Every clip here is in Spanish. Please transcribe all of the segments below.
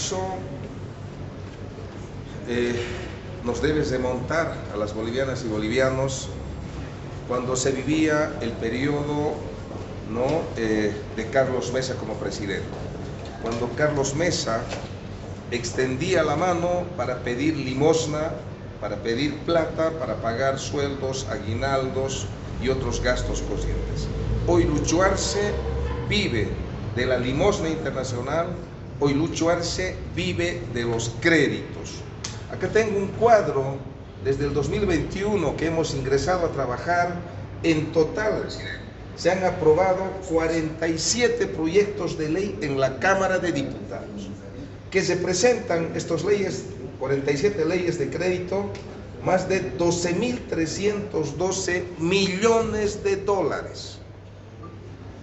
caso nos debe remontar a las bolivianas y bolivianos cuando se vivía el periodo de Carlos Mesa como presidente. Cuando Carlos Mesa extendía la mano para pedir limosna, para pedir plata, para pagar sueldos, aguinaldos y otros gastos corrientes. Hoy Lucho Arce vive de la limosna internacional, hoy Lucho Arce vive de los créditos. Acá tengo un cuadro desde el 2021 que hemos ingresado a trabajar. En total se han aprobado 47 proyectos de ley en la Cámara de Diputados, que se presentan estas leyes, 47 leyes de crédito, más de 12.312 millones de dólares.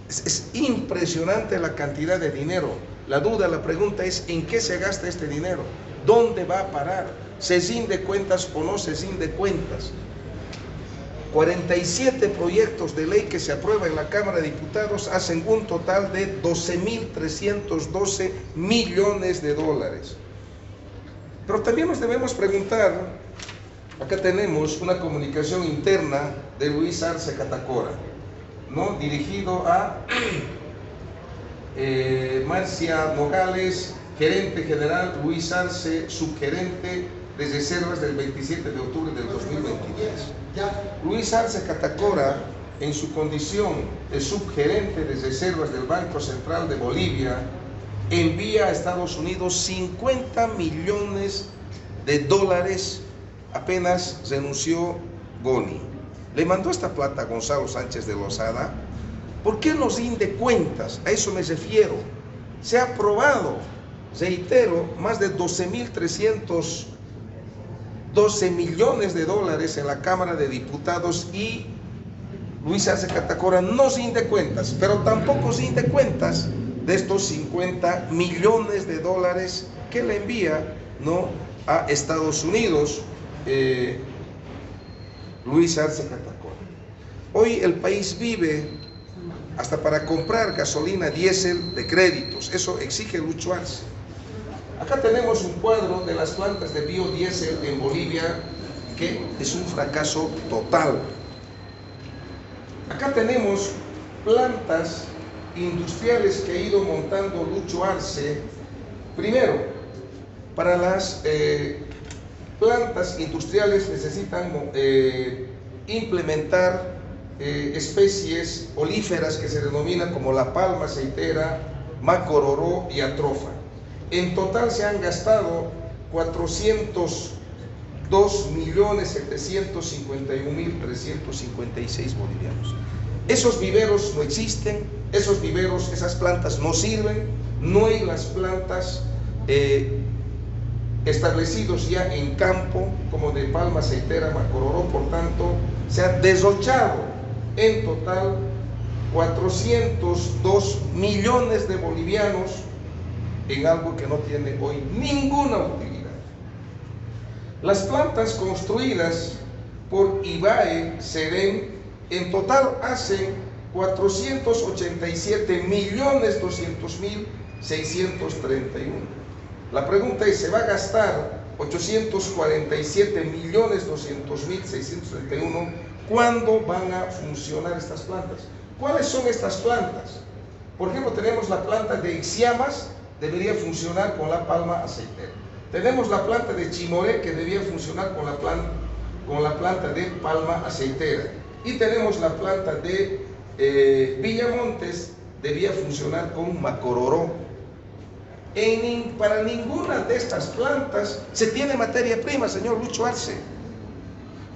Es impresionante la cantidad de dinero. La duda, la pregunta es, ¿en qué se gasta este dinero? ¿Dónde va a parar? ¿Se rinde cuentas o no se rinde cuentas? 47 proyectos de ley que se aprueban en la Cámara de Diputados hacen un total de 12.312 millones de dólares. Pero también nos debemos preguntar, acá tenemos una comunicación interna de Luis Arce Catacora, dirigido a Marcia Nogales, gerente general, Luis Arce, subgerente de reservas del 27 de octubre del 2023. Luis Arce Catacora, en su condición de subgerente de reservas del Banco Central de Bolivia, envía a Estados Unidos 50 millones de dólares apenas renunció Goni. Le mandó esta plata a Gonzalo Sánchez de Lozada. ¿Por qué no rinde cuentas? A eso me refiero. Se ha aprobado, reitero, más de 12.312 millones de dólares en la Cámara de Diputados y Luis Arce Catacora no rinde cuentas, pero tampoco rinde cuentas de estos 50 millones de dólares que le envía a Estados Unidos Luis Arce Catacora. Hoy el país vive hasta para comprar gasolina diésel de créditos. Eso exige Lucho Arce. Acá tenemos un cuadro de las plantas de biodiesel en Bolivia que es un fracaso total. Acá tenemos plantas industriales que ha ido montando Lucho Arce. Primero, para las plantas industriales necesitan implementar especies olíferas que se denominan como la palma aceitera, macororó y atrofa. En total se han gastado 402.751.356 bolivianos. Esos viveros no existen, esas plantas no sirven, no hay las plantas establecidos ya en campo como de palma aceitera, macororó. Por tanto, se ha derrochado en total 402 millones de bolivianos en algo que no tiene hoy ninguna utilidad. Las plantas construidas por IBAE, SEDEN, en total hacen 487.200.631. La pregunta es, ¿se va a gastar 847.200.631? ¿Cuándo van a funcionar estas plantas? ¿Cuáles son estas plantas? Por ejemplo, tenemos la planta de Ixiamas, debería funcionar con la palma aceitera. Tenemos la planta de Chimoré, que debería funcionar con la planta de palma aceitera. Y tenemos la planta de Villamontes, debía funcionar con macororó. Para ninguna de estas plantas se tiene materia prima, señor Lucho Arce.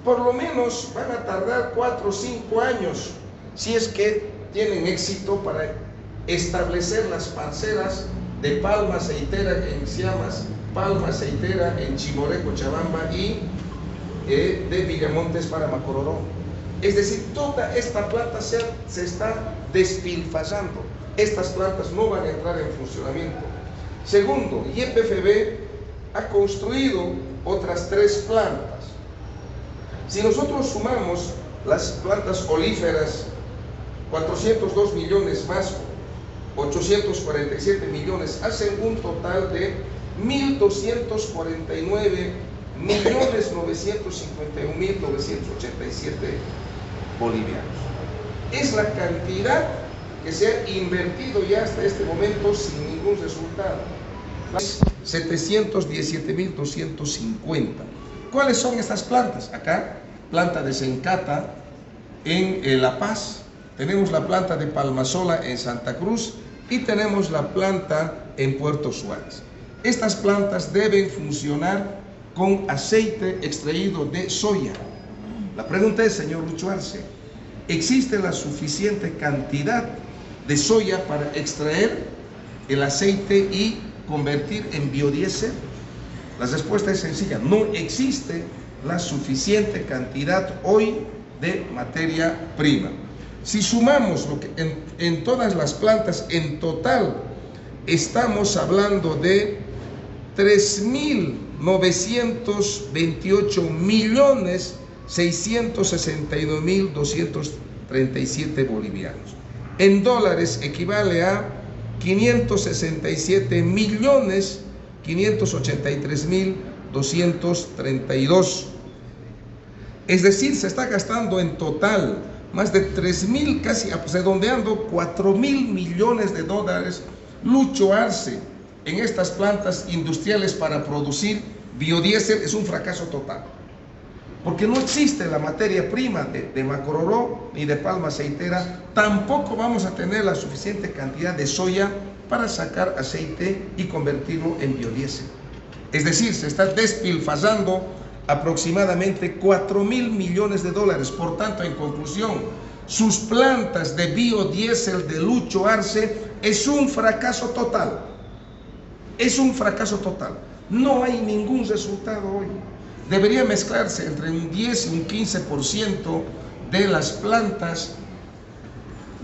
Por lo menos van a tardar 4 o 5 años, si es que tienen éxito, para establecer las parcelas de palma aceitera en Ixiamas, palma aceitera en Chimoré, Cochabamba y de Villamontes para macororó. Es decir, toda esta planta se está despilfarrando. Estas plantas no van a entrar en funcionamiento. Segundo, YPFB ha construido otras 3 plantas. Si nosotros sumamos las plantas olíferas, 402 millones más 847 millones, hacen un total de 1.249.951.987 bolivianos. Es la cantidad que se ha invertido ya hasta este momento sin ningún resultado. 717.250. ¿Cuáles son estas plantas? Acá, planta de Sencata en La Paz, tenemos la planta de Palmasola en Santa Cruz y tenemos la planta en Puerto Suárez. Estas plantas deben funcionar con aceite extraído de soya. La pregunta es, señor Lucho Arce, ¿existe la suficiente cantidad de soya para extraer el aceite y convertir en biodiesel? La respuesta es sencilla: no existe la suficiente cantidad hoy de materia prima. Si sumamos lo que en todas las plantas en total, estamos hablando de 3.928.669.237 bolivianos. En dólares equivale a 567.583.232. Es decir, se está gastando en total más de 3.000, casi redondeando 4.000 millones de dólares, Lucho Arce, en estas plantas industriales para producir biodiesel. Es un fracaso total, porque no existe la materia prima de Macororó ni de palma aceitera. Tampoco vamos a tener la suficiente cantidad de soya para sacar aceite y convertirlo en biodiesel. Es decir, se está despilfarrando aproximadamente 4.000 millones de dólares. Por tanto, en conclusión, sus plantas de biodiesel de Lucho Arce es un fracaso total. Es un fracaso total. No hay ningún resultado hoy. Debería mezclarse entre un 10 y un 15% de las plantas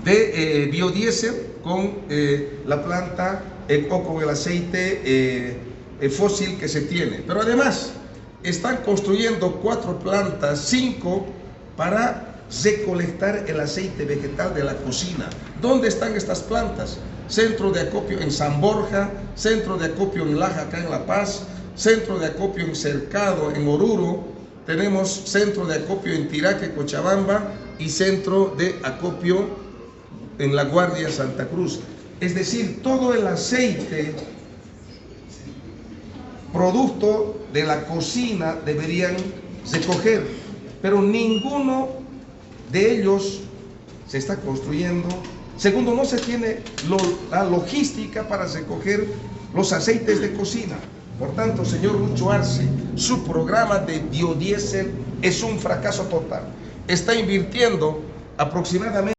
de biodiesel con la planta o con el aceite fósil que se tiene. Pero además están construyendo 4 plantas, 5 para recolectar el aceite vegetal de la cocina. ¿Dónde están estas plantas? Centro de acopio en San Borja, centro de acopio en Laja, acá en La Paz, centro de acopio en Cercado, en Oruro, tenemos centro de acopio en Tiraque, Cochabamba, y centro de acopio en La Guardia, Santa Cruz. Es decir, todo el aceite producto de la cocina deberían recoger, pero ninguno de ellos se está construyendo. Segundo, no se tiene la logística para recoger los aceites de cocina. Por tanto, señor Lucho Arce, su programa de biodiesel es un fracaso total. Está invirtiendo aproximadamente